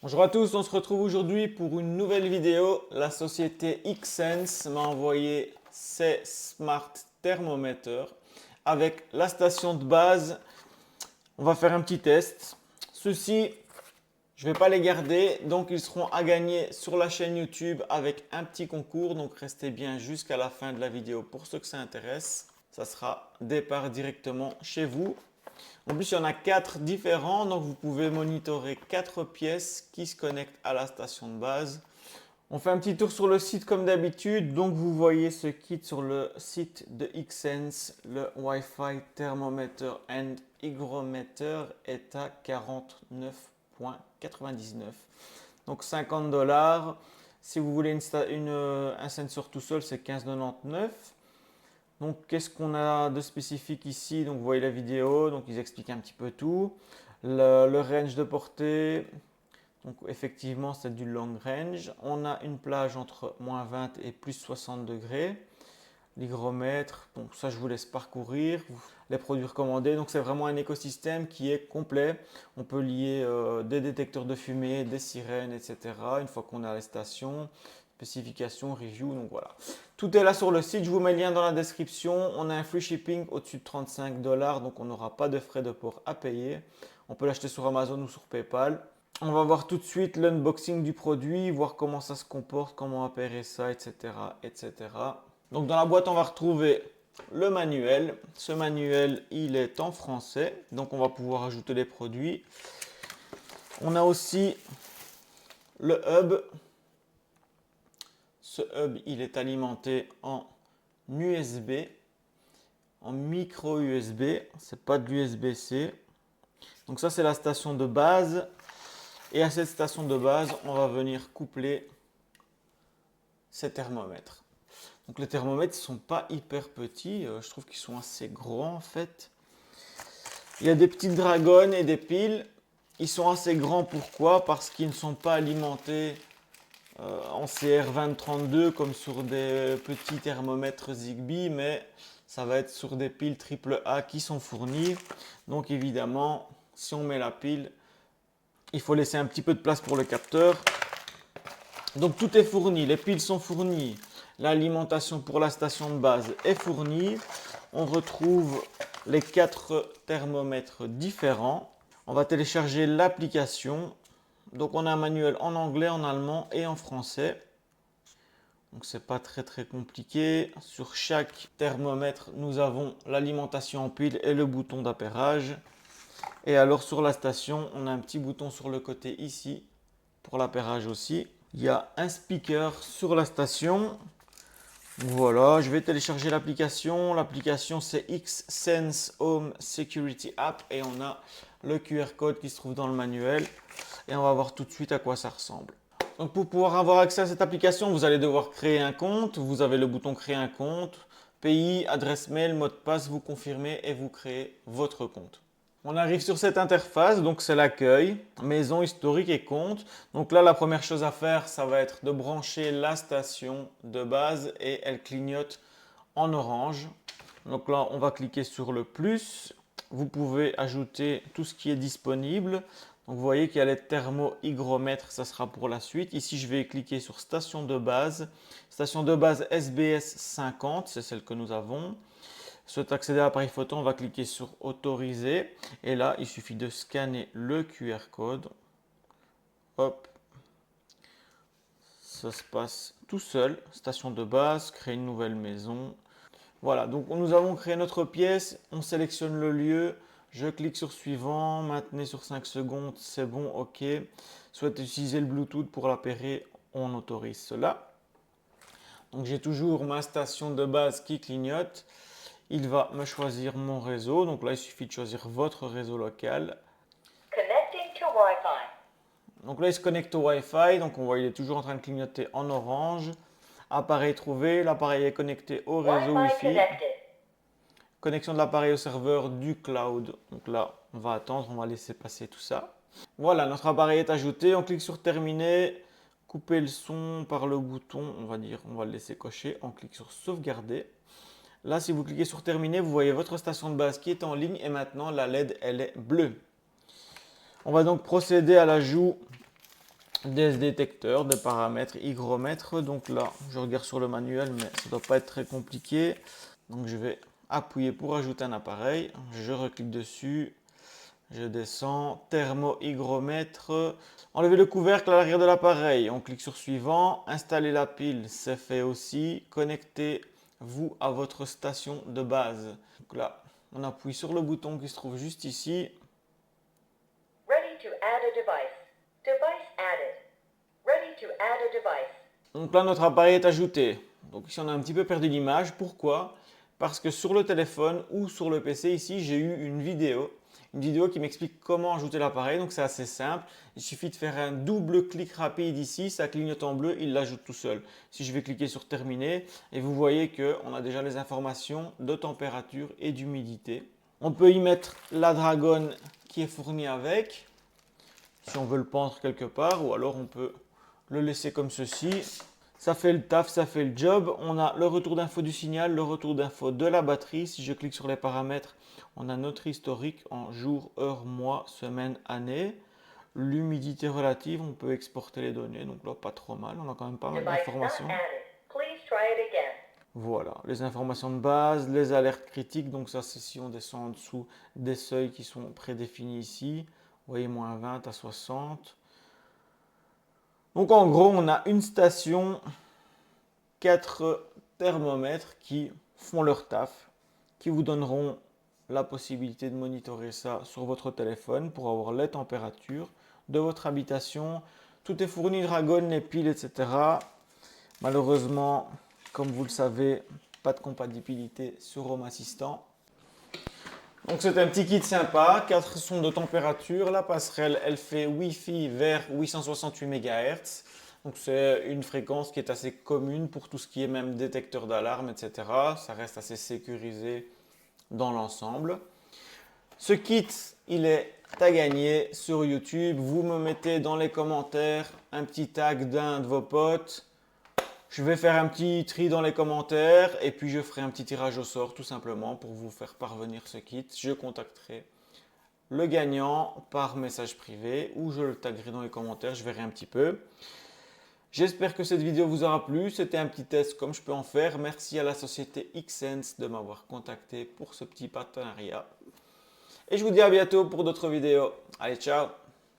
Bonjour à tous, on se retrouve aujourd'hui pour une nouvelle vidéo. La société Xsense m'a envoyé ses Smart Thermometers avec la station de base. On va faire un petit test. Ceux-ci, je ne vais pas les garder, donc ils seront à gagner sur la chaîne YouTube avec un petit concours. Donc restez bien jusqu'à la fin de la vidéo pour ceux que ça intéresse. Ça sera départ directement chez vous. En plus, il y en a 4 différents, donc vous pouvez monitorer 4 pièces qui se connectent à la station de base. On fait un petit tour sur le site comme d'habitude. Donc vous voyez ce kit sur le site de Xsense. Le Wi-Fi Thermometer and Hygrometer est à 49,99. Donc 50 $. Si vous voulez un sensor tout seul, c'est 15,99. Donc, qu'est-ce qu'on a de spécifique ici? Donc, vous voyez la vidéo, donc ils expliquent un petit peu tout. Le range de portée, donc effectivement, c'est du long range. On a une plage entre -20 et +60 degrés. L'hygromètre, bon, ça je vous laisse parcourir. Les produits recommandés, donc c'est vraiment un écosystème qui est complet. On peut lier des détecteurs de fumée, des sirènes, etc. Une fois qu'on a les stations, spécifications, review, donc voilà. Tout est là sur le site, je vous mets le lien dans la description. On a un free shipping au-dessus de 35 $, donc on n'aura pas de frais de port à payer. On peut l'acheter sur Amazon ou sur PayPal. On va voir tout de suite l'unboxing du produit, voir comment ça se comporte, comment opérer ça, etc., etc. Donc dans la boîte, on va retrouver le manuel. Ce manuel, il est en français, donc on va pouvoir ajouter les produits. On a aussi le hub. Ce hub, il est alimenté en USB, en micro USB. C'est pas de l'USB-C. Donc ça, c'est la station de base. Et à cette station de base, on va venir coupler ces thermomètres. Donc les thermomètres ne sont pas hyper petits, je trouve qu'ils sont assez grands en fait. Il y a des petites dragons et des piles. Ils sont assez grands, pourquoi? Parce qu'ils ne sont pas alimentés en CR2032 comme sur des petits thermomètres Zigbee, mais ça va être sur des piles AAA qui sont fournies. Donc évidemment, si on met la pile, il faut laisser un petit peu de place pour le capteur. Donc tout est fourni, les piles sont fournies, l'alimentation pour la station de base est fournie. On retrouve les 4 thermomètres différents. On va télécharger l'application. Donc on a un manuel en anglais, en allemand et en français. Donc c'est pas très compliqué. Sur chaque thermomètre, nous avons l'alimentation en pile et le bouton d'appairage. Et alors sur la station, on a un petit bouton sur le côté ici pour l'appairage aussi. Il y a un speaker sur la station. Voilà, je vais télécharger l'application. L'application c'est Xsense Home Security App et on a le QR code qui se trouve dans le manuel. Et on va voir tout de suite à quoi ça ressemble. Donc pour pouvoir avoir accès à cette application, vous allez devoir créer un compte. Vous avez le bouton créer un compte, pays, adresse mail, mot de passe, vous confirmez et vous créez votre compte. On arrive sur cette interface, donc c'est l'accueil, maison, historique et compte. Donc là, la première chose à faire, ça va être de brancher la station de base et elle clignote en orange. Donc là, on va cliquer sur le plus. Vous pouvez ajouter tout ce qui est disponible. Donc vous voyez qu'il y a les thermo-hygromètres, ça sera pour la suite. Ici, je vais cliquer sur station de base. Station de base SBS 50, c'est celle que nous avons. Souhaite accéder à l'appareil photo, on va cliquer sur autoriser. Et là, il suffit de scanner le QR code. Hop. Ça se passe tout seul. Station de base, créer une nouvelle maison. Voilà, donc nous avons créé notre pièce. On sélectionne le lieu. Je clique sur suivant. Maintenez sur 5 secondes. C'est bon, ok. Souhaite utiliser le Bluetooth pour l'appairer. On autorise cela. Donc j'ai toujours ma station de base qui clignote. Il va me choisir mon réseau. Donc là, il suffit de choisir votre réseau local. Connecting to Wi-Fi. Donc là, il se connecte au Wi-Fi. Donc on voit, il est toujours en train de clignoter en orange. Appareil trouvé. L'appareil est connecté au réseau Wi-Fi Wi-Fi. connected. Connexion de l'appareil au serveur du cloud. Donc là, on va attendre. On va laisser passer tout ça. Voilà, notre appareil est ajouté. On clique sur terminer. Couper le son par le bouton. On va dire, on va le laisser cocher. On clique sur sauvegarder. Là, si vous cliquez sur terminer, vous voyez votre station de base qui est en ligne et maintenant la LED, elle est bleue. On va donc procéder à l'ajout des détecteurs, des paramètres, hygromètres. Donc là, je regarde sur le manuel, mais ça ne doit pas être très compliqué. Donc je vais appuyer pour ajouter un appareil. Je reclique dessus. Je descends. Thermo-hygromètre. Enlever le couvercle à l'arrière de l'appareil. On clique sur suivant. Installer la pile, c'est fait aussi. Connectez-vous à votre station de base. Donc là, on appuie sur le bouton qui se trouve juste ici. Ready to add a device. Device added. Ready to add a device. Donc là, notre appareil est ajouté. Donc ici, on a un petit peu perdu l'image. Pourquoi? Parce que sur le téléphone ou sur le PC, ici, j'ai eu une vidéo qui m'explique comment ajouter l'appareil. Donc c'est assez simple. Il suffit de faire un double clic rapide ici, ça clignote en bleu, il l'ajoute tout seul. Si je vais cliquer sur terminer, et vous voyez qu'on a déjà les informations de température et d'humidité. On peut y mettre la dragonne qui est fournie avec, si on veut le pendre quelque part, ou alors on peut le laisser comme ceci. Ça fait le taf, ça fait le job. On a le retour d'info du signal, le retour d'info de la batterie. Si je clique sur les paramètres, on a notre historique en jour, heure, mois, semaine, année. L'humidité relative, on peut exporter les données. Donc là, pas trop mal. On a quand même pas mal Device not d'informations. added. Please try it again. Voilà, les informations de base, les alertes critiques. Donc ça, c'est si on descend en dessous des seuils qui sont prédéfinis ici. Vous voyez, moins 20 à 60. Donc en gros, on a une station, 4 thermomètres qui font leur taf, qui vous donneront la possibilité de monitorer ça sur votre téléphone pour avoir les températures de votre habitation. Tout est fourni, dragonne, les piles, etc. Malheureusement, comme vous le savez, pas de compatibilité sur Home Assistant. Donc c'est un petit kit sympa, 4 sons de température. La passerelle, elle fait Wi-Fi vers 868 MHz. Donc c'est une fréquence qui est assez commune pour tout ce qui est même détecteur d'alarme, etc. Ça reste assez sécurisé dans l'ensemble. Ce kit, il est à gagner sur YouTube. Vous me mettez dans les commentaires un petit tag d'un de vos potes. Je vais faire un petit tri dans les commentaires et puis je ferai un petit tirage au sort tout simplement pour vous faire parvenir ce kit. Je contacterai le gagnant par message privé ou je le taguerai dans les commentaires, je verrai un petit peu. J'espère que cette vidéo vous aura plu. C'était un petit test comme je peux en faire. Merci à la société Xsense de m'avoir contacté pour ce petit partenariat. Et je vous dis à bientôt pour d'autres vidéos. Allez, ciao!